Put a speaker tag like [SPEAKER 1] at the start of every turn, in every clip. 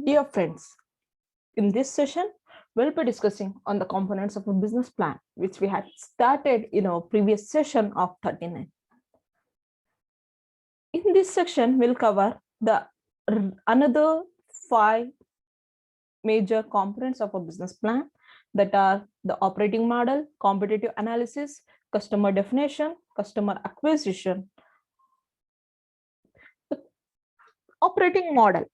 [SPEAKER 1] Dear friends, in this session, we'll be discussing on the components of a business plan, which we had started in our previous session of 39. In this section, we'll cover the another 5 major components of a business plan that are the operating model, competitive analysis, customer definition, customer acquisition. The operating model,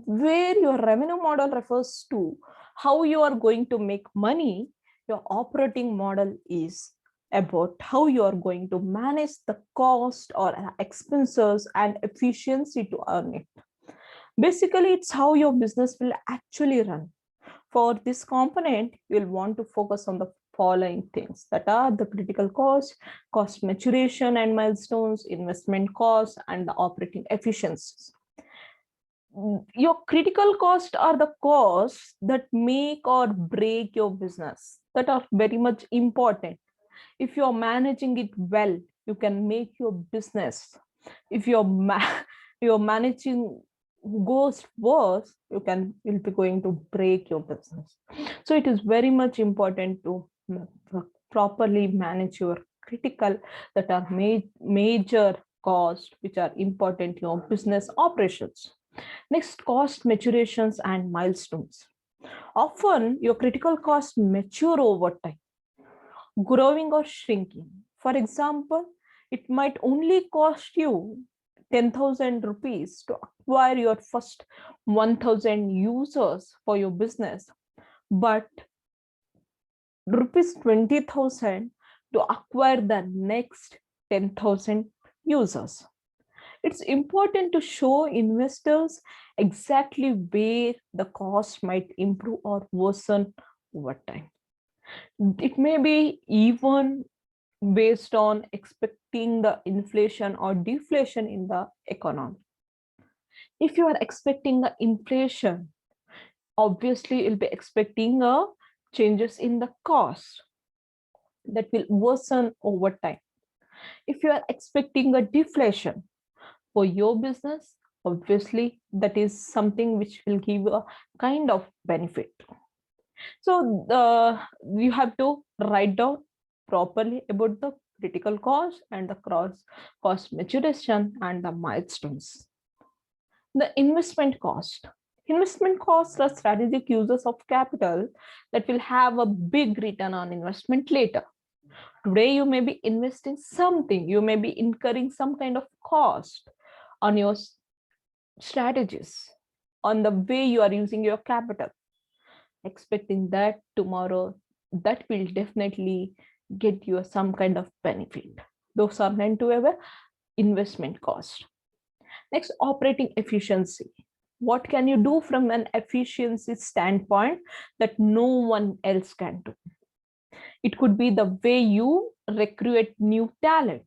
[SPEAKER 1] where your revenue model refers to how you are going to make money, your operating model is about how you are going to manage the cost or expenses and efficiency to earn it. Basically, it's how your business will actually run. For this component, you'll want to focus on the following things that are the critical cost maturation and milestones, investment costs, and the operating efficiencies. Your critical costs are the costs that make or break your business, that are very much important. If you're managing it well, you can make your business. If you're managing goes worse, you'll be going to break your business. So it is very much important to properly manage your critical, that are major costs which are important to your business operations. Next, cost maturations and milestones. Often your critical costs mature over time, growing or shrinking. For example, it might only cost you 10,000 rupees to acquire your first 1,000 users for your business, but rupees 20,000 to acquire the next 10,000 users. It's important to show investors exactly where the cost might improve or worsen over time. It may be even based on expecting the inflation or deflation in the economy. If you are expecting the inflation, obviously you'll be expecting changes in the cost that will worsen over time. If you are expecting a deflation for your business, obviously that is something which will give a kind of benefit. So you have to write down properly about the critical cost and the cost maturation and the milestones. The investment cost. Investment costs are strategic uses of capital that will have a big return on investment later. Today, you may be investing something, you may be incurring some kind of cost on your strategies, on the way you are using your capital, expecting that tomorrow that will definitely get you some kind of benefit. Those are meant to have an investment cost. Next, operating efficiency. What can you do from an efficiency standpoint that no one else can do? It could be the way you recruit new talent,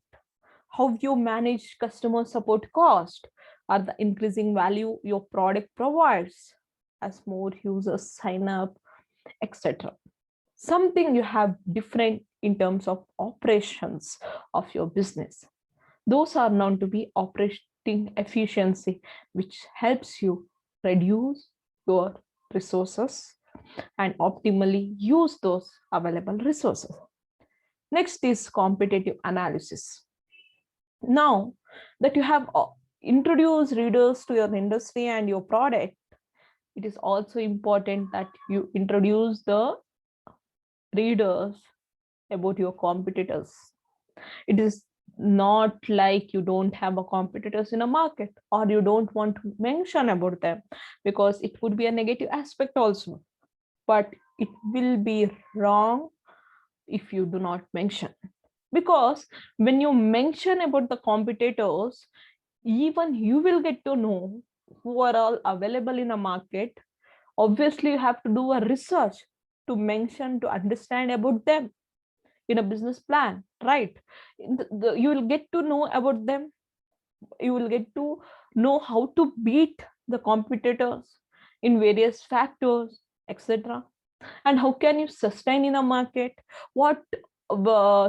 [SPEAKER 1] how you manage customer support cost, or the increasing value your product provides as more users sign up, etc. Something you have different in terms of operations of your business. Those are known to be operating efficiency, which helps you reduce your resources and optimally use those available resources. Next is competitive analysis. Now that you have introduced readers to your industry and your product, it is also important that you introduce the readers about your competitors. It is not like you don't have a competitors in a market or you don't want to mention about them, because it would be a negative aspect also, but it will be wrong if you do not mention, because when you mention about the competitors, even you will get to know who are all available in a market. Obviously you have to do a research to mention, to understand about them in a business plan, right? You will get to know about them, you will get to know how to beat the competitors in various factors, etc. And how can you sustain in a market, what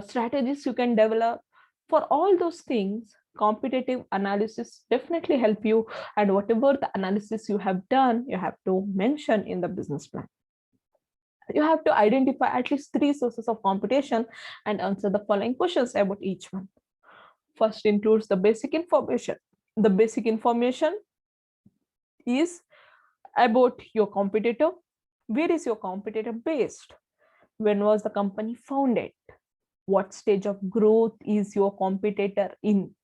[SPEAKER 1] strategies you can develop. For all those things, competitive analysis definitely help you, and whatever the analysis you have done, you have to mention in the business plan. You have to identify at least 3 sources of competition and answer the following questions about each one. First includes the basic information. The basic information is about your competitor. Where is your competitor based? When was the company founded? What stage of growth is your competitor in?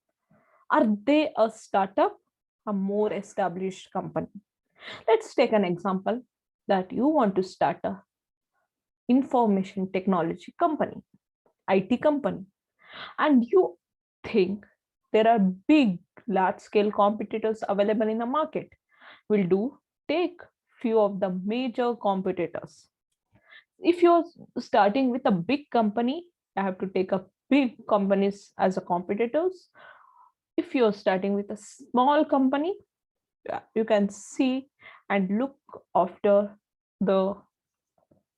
[SPEAKER 1] Are they a startup, a more established company? Let's take an example that you want to start a information technology company, IT company, and you think there are big, large-scale competitors available in the market. Will do take few of the major competitors. If you're starting with a big company, you have to take up big companies as a competitors. If you're starting with a small company, you can see and look after the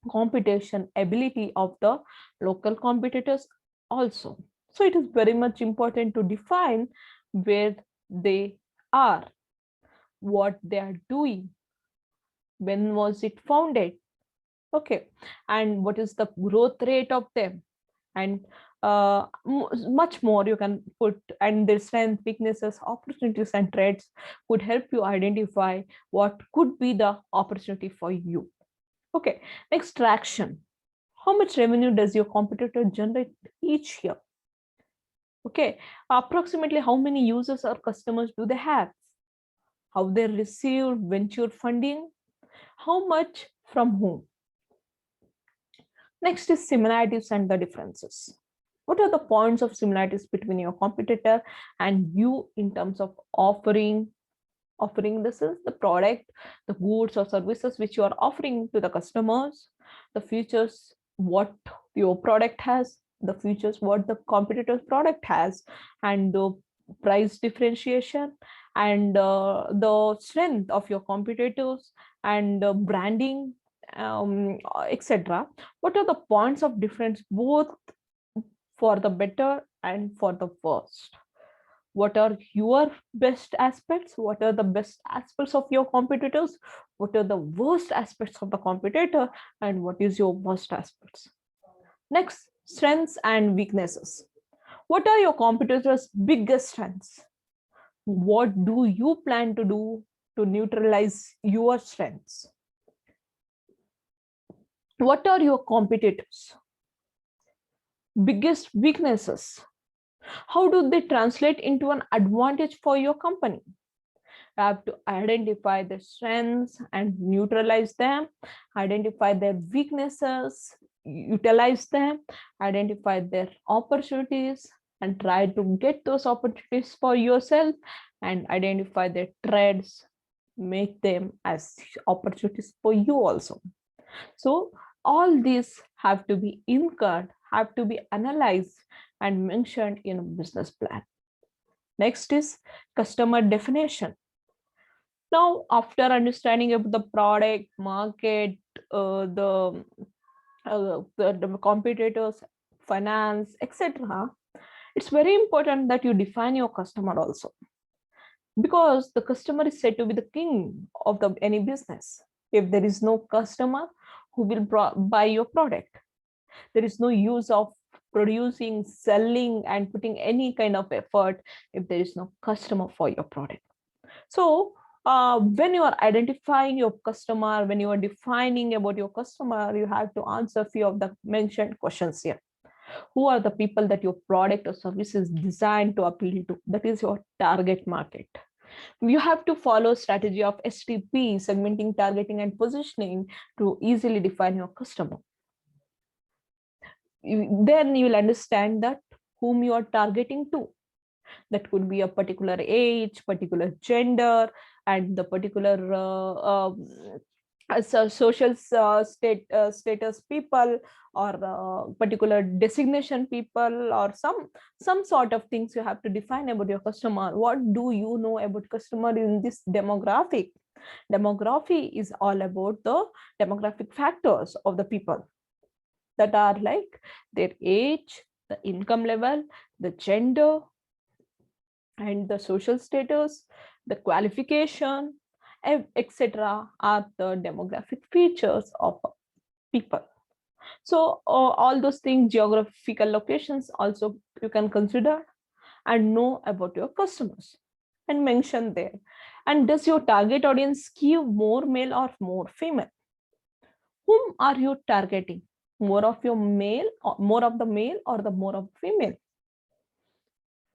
[SPEAKER 1] competition ability of the local competitors also. So it is very much important to define where they are, what they are doing, when was it founded, okay, and what is the growth rate of them, and much more you can put, and their strengths, weaknesses, opportunities, and threats could help you identify what could be the opportunity for you. Okay, next, traction. How much revenue does your competitor generate each year? Okay, approximately how many users or customers do they have? How they receive venture funding? How much from whom? Next is similarities and the differences. What are the points of similarities between your competitor and you in terms of offering? This is the product, the goods or services which you are offering to the customers, the features what your product has, the features what the competitor's product has, and the price differentiation, and the strength of your competitors, and branding, etc. What are the points of difference both for the better and for the worst? What are your best aspects? What are the best aspects of your competitors? What are the worst aspects of the competitor? And what is your worst aspects? Next, strengths and weaknesses. What are your competitors' biggest strengths? What do you plan to do to neutralize your strengths? What are your competitors' biggest weaknesses? How do they translate into an advantage for your company? You have to identify their strengths and neutralize them, identify their weaknesses, utilize them, identify their opportunities, and try to get those opportunities for yourself, and identify their threats, make them as opportunities for you also. So all these have to be incurred, have to be analyzed and mentioned in a business plan. Next is customer definition. Now, after understanding about the product, market, the competitors, finance, etc., it's very important that you define your customer also, because the customer is said to be the king of any business. If there is no customer who will buy your product, there is no use of producing, selling, and putting any kind of effort if there is no customer for your product. So when you are identifying your customer, when you are defining about your customer, you have to answer a few of the mentioned questions here. Who are the people that your product or service is designed to appeal to? That is your target market. You have to follow strategy of STP, segmenting, targeting, and positioning, to easily define your customer. Then you will understand that whom you are targeting to. That could be a particular age, particular gender, and the particular social status people, or particular designation people, or some sort of things you have to define about your customer. What do you know about customer in this demographic? Demography is all about the demographic factors of the people, that are like their age, the income level, the gender, and the social status, the qualification, etc. are the demographic features of people. So all those things, geographical locations also you can consider and know about your customers and mention there. And does your target audience skew more male or more female? Whom are you targeting? More of your male, or more of the male, or the more of female?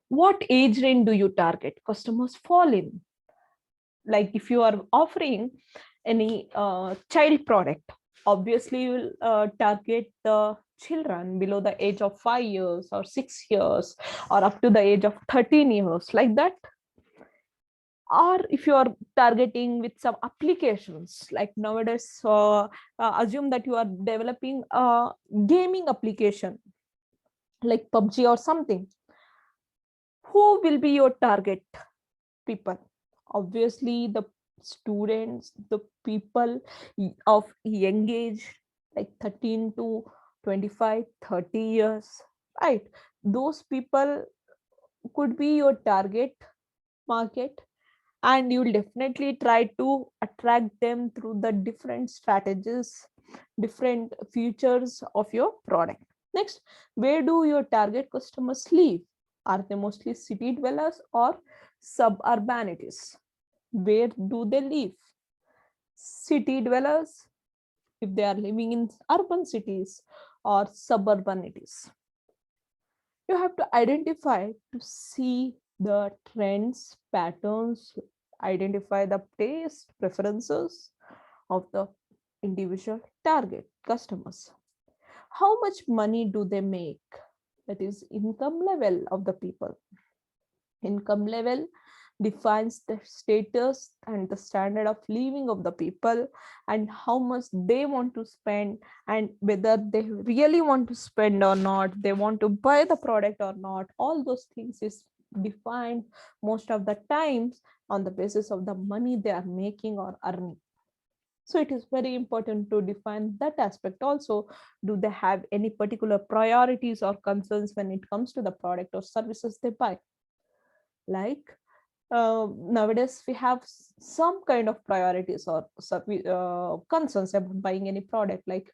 [SPEAKER 1] What age range do you target customers fall in? Like if you are offering any child product, obviously you will target the children below the age of 5 years or 6 years or up to the age of 13 years, like that. Or if you are targeting with some applications, like nowadays assume that you are developing a gaming application like PUBG or something, who will be your target people? Obviously the students, the people of young age, like 13 to 25, 30 years, right? Those people could be your target market, and you'll definitely try to attract them through the different strategies, different features of your product. Next, where do your target customers live? Are they mostly city dwellers or suburbanities? Where do they live? City dwellers, if they are living in urban cities, or suburbanities. You have to identify to see the trends, patterns, identify the taste preferences of the individual target customers. How much money do they make? That is income level of the people. Income level defines the status and the standard of living of the people, and how much they want to spend, and whether they really want to spend or not, they want to buy the product or not. All those things is defined most of the times on the basis of the money they are making or earning. So it is very important to define that aspect also. Do they have any particular priorities or concerns when it comes to the product or services they buy? Like nowadays we have some kind of priorities or concerns about buying any product, like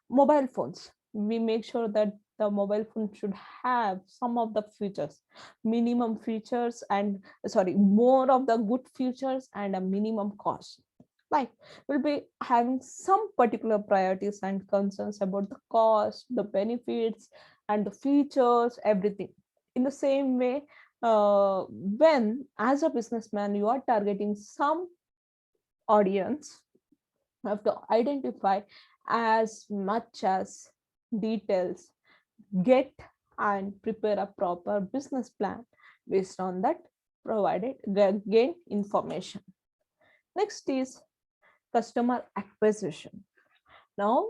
[SPEAKER 1] mobile phones. We make sure that the mobile phone should have some of the features, minimum features, and sorry, more of the good features and a minimum cost. Like we'll be having some particular priorities and concerns about the cost, the benefits, and the features, everything. In the same way, when as a businessman you are targeting some audience, you have to identify as much as details, get and prepare a proper business plan based on that provided gain information. Next is customer acquisition. Now,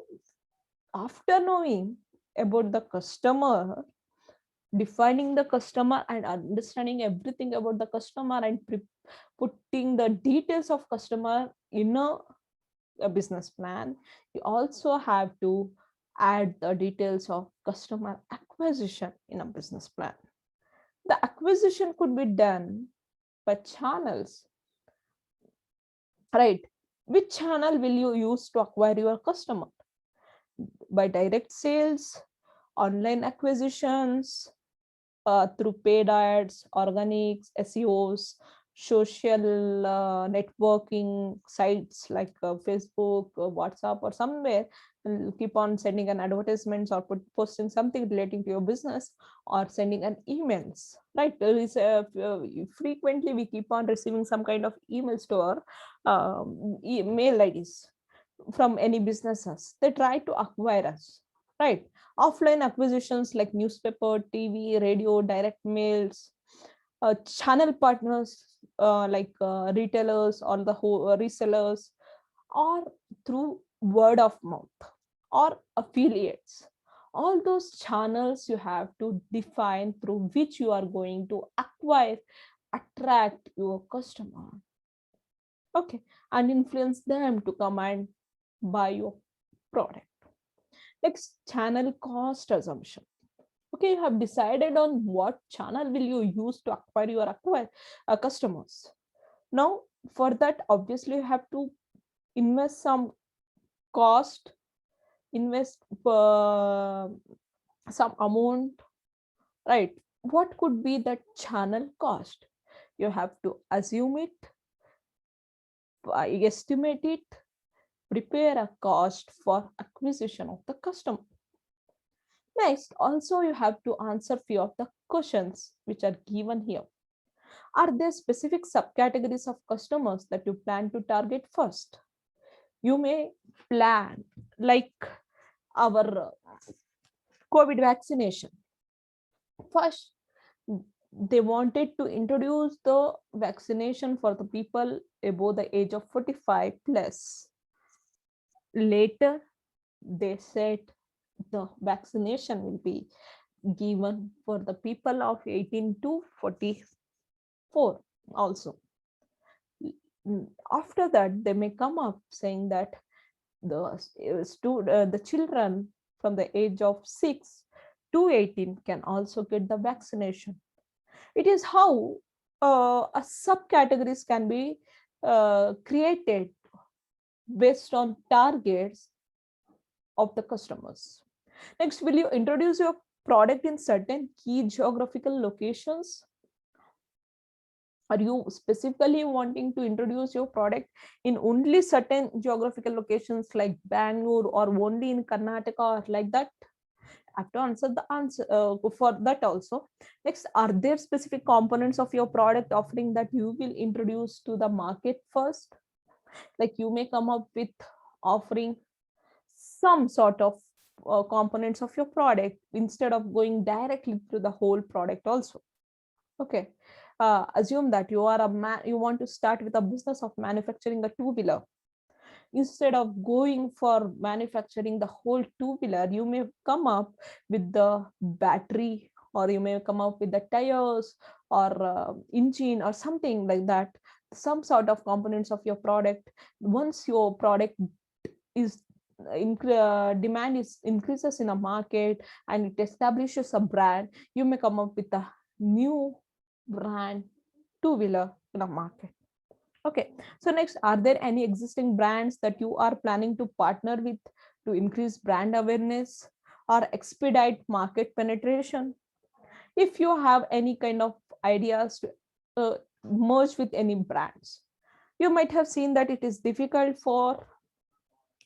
[SPEAKER 1] after knowing about the customer, defining the customer and understanding everything about the customer, and putting the details of customer in a business plan, you also have to add the details of customer acquisition in a business plan. The acquisition could be done by channels, right? Which channel will you use to acquire your customer? By direct sales, online acquisitions, through paid ads, organics, SEOs, social networking sites like Facebook, WhatsApp, or somewhere. And keep on sending an advertisements or posting something relating to your business, or sending an emails. Right? There is frequently we keep on receiving some kind of emails to our email IDs from any businesses. They try to acquire us, right? Offline acquisitions like newspaper, TV, radio, direct mails, channel partners like retailers or the resellers, or through word of mouth or affiliates. All those channels you have to define through which you are going to acquire, attract your customer, okay, and influence them to come and buy your product. Next, channel cost assumption. Okay, you have decided on what channel will you use to acquire your customers. Now, for that, obviously, you have to invest some cost, invest some amount, right? What could be that channel cost? You have to assume it, estimate it, prepare a cost for acquisition of the customer. Next, also you have to answer few of the questions which are given here. Are there specific subcategories of customers that you plan to target first? You may plan like our COVID vaccination. First, they wanted to introduce the vaccination for the people above the age of 45 plus. Later, they said the vaccination will be given for the people of 18 to 44 also. After that, they may come up saying that the children from the age of 6 to 18 can also get the vaccination. It is how a subcategories can be created based on targets of the customers. Next, will you introduce your product in certain key geographical locations? Are you specifically wanting to introduce your product in only certain geographical locations like Bangalore or only in Karnataka or like that? I have to answer the answer for that also. Next, are there specific components of your product offering that you will introduce to the market first? Like you may come up with offering some sort of components of your product instead of going directly to the whole product also. Okay. Assume that you are you want to start with a business of manufacturing a two-wheeler. Instead of going for manufacturing the whole two-wheeler, you may come up with the battery, or you may come up with the tires or engine or something like that, some sort of components of your product. Once your product is demand is increases in a market and it establishes a brand, you may come up with a new brand two-wheeler in a market. Okay, so next, are there any existing brands that you are planning to partner with to increase brand awareness or expedite market penetration? If you have any kind of ideas to merge with any brands, you might have seen that it is difficult for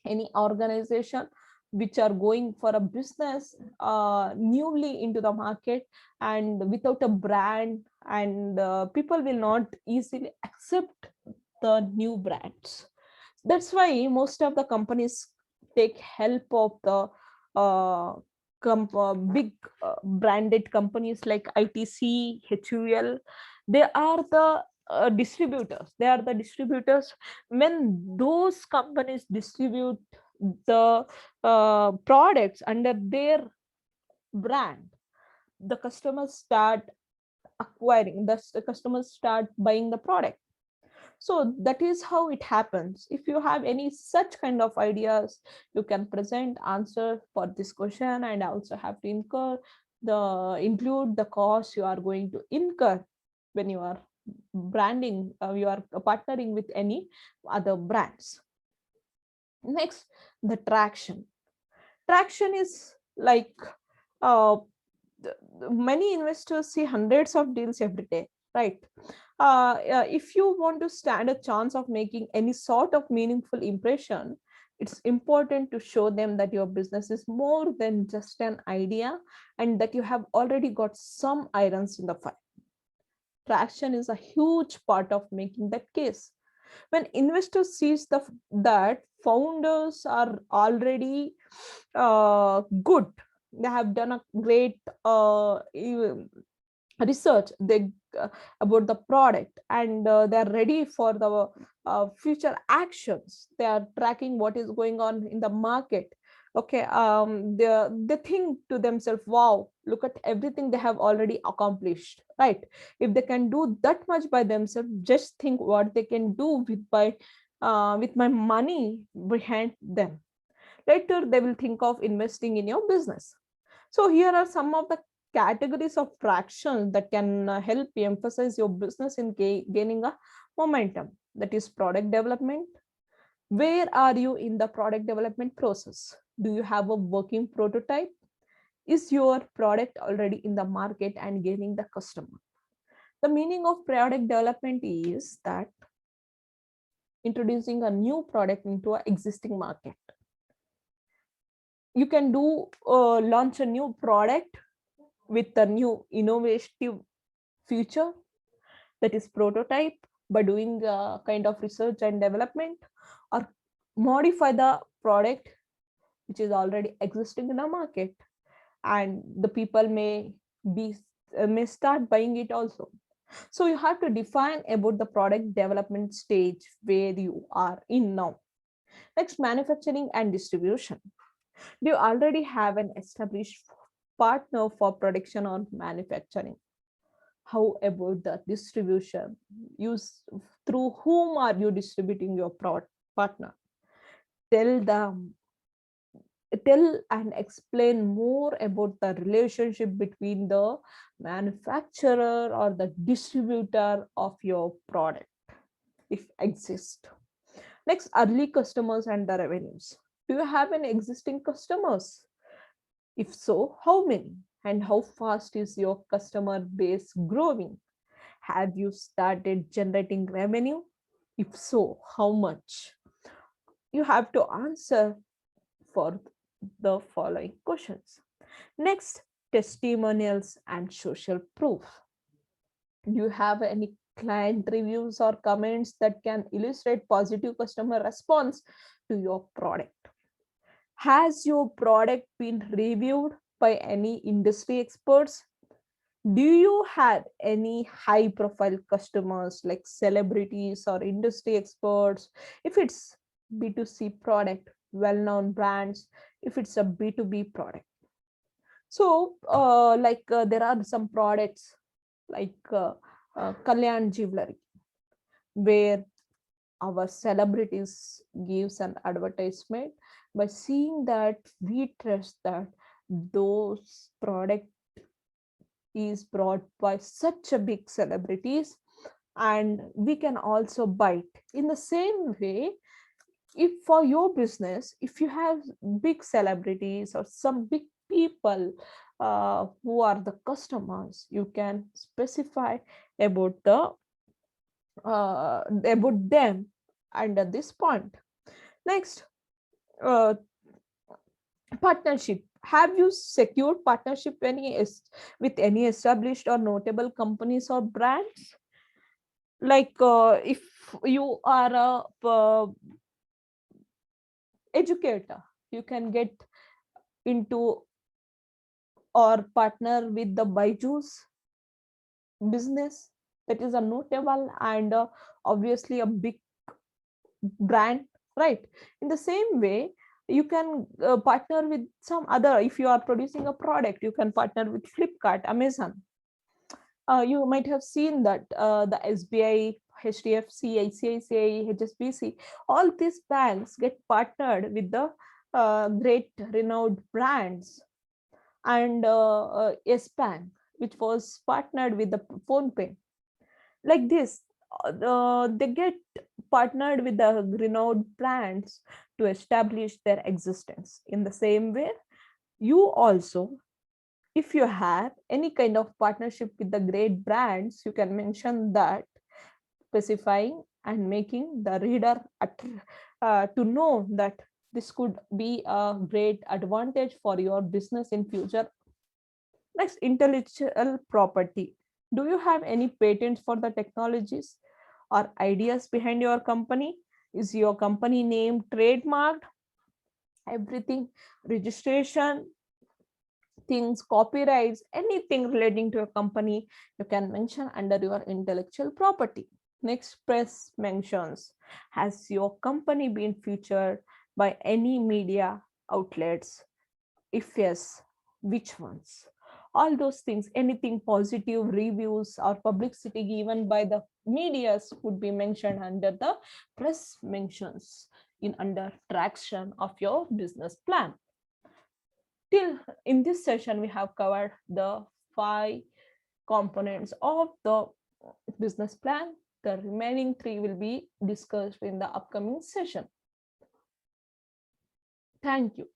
[SPEAKER 1] any organization which are going for a business newly into the market and without a brand, and people will not easily accept the new brands. That's why most of the companies take help of the big branded companies like ITC, HUL. They are the distributors. They are the distributors. When those companies distribute the products under their brand, the customers start acquiring, the customers start buying the product. So that is how it happens. If you have any such kind of ideas, you can present answer for this question, and also have to include the cost you are going to incur when you are branding, you are partnering with any other brands. Next, the traction. Traction is like many investors see hundreds of deals every day, right? If you want to stand a chance of making any sort of meaningful impression, it's important to show them that your business is more than just an idea and that you have already got some irons in the fire. Traction is a huge part of making that case. When investors sees that founders are already good, they have done a great research about the product, and they're ready for the future actions, they are tracking what is going on in the market. Okay, they think to themselves, wow, look at everything they have already accomplished, right? If they can do that much by themselves, just think what they can do with my money behind them. Later they will think of investing in your business. So here are some of the categories of fractions that can help you emphasize your business in gaining a momentum. That is product development. Where are you in the product development process? Do you have a working prototype? Is your product already in the market and gaining the customer? The meaning of product development is that introducing a new product into an existing market. You can do launch a new product with a new innovative feature, that is prototype, by doing kind of research and development, or modify the product which is already existing in the market, and the people may start buying it also. So you have to define about the product development stage where you are in now. Next, manufacturing and distribution. Do you already have an established partner for production or manufacturing? How about the distribution? Use through whom are you distributing your partner? Tell them, tell and explain more about the relationship between the manufacturer or the distributor of your product, if exist. Next, early customers and the revenues. Do you have any existing customers? If so, how many? And how fast is your customer base growing? Have you started generating revenue? If so, how much? You have to answer for the following questions. Next, testimonials and social proof. Do you have any client reviews or comments that can illustrate positive customer response to your product? Has your product been reviewed by any industry experts? Do you have any high profile customers like celebrities or industry experts? If it's B2C product, well-known brands. If it's a B2B product. So there are some products like Kalyan Jewelry, where our celebrities gives an advertisement. By seeing that, we trust that those product is brought by such a big celebrities, and we can also buy it. In the same way, if for your business, if you have big celebrities or some big people who are the customers, you can specify about about them under this point. Next, partnership. Have you secured partnership with any established or notable companies or brands? Like if you are a educator, you can get into or partner with the Byju's business, that is a notable and obviously a big brand, right? In the same way, you can partner with some other. If you are producing a product, you can partner with Flipkart, Amazon. You might have seen that the SBI, HDFC, ICICI, HSBC, all these banks get partnered with the great renowned brands. And Yes Bank, which was partnered with the PhonePe. Like this, they get partnered with the renowned brands to establish their existence. In the same way, you also, if you have any kind of partnership with the great brands, you can mention that, specifying and making the reader to know that this could be a great advantage for your business in future. Next, intellectual property. Do you have any patents for the technologies or ideas behind your company? Is your company name trademarked? Everything, registration, things, copyrights, anything relating to a company, you can mention under your intellectual property. Next, press mentions. Has your company been featured by any media outlets? If yes, which ones? All those things, anything positive reviews or publicity given by the medias would be mentioned under the press mentions in under traction of your business plan. Till in this session, we have covered the 5 components of the business plan. The remaining 3 will be discussed in the upcoming session. Thank you.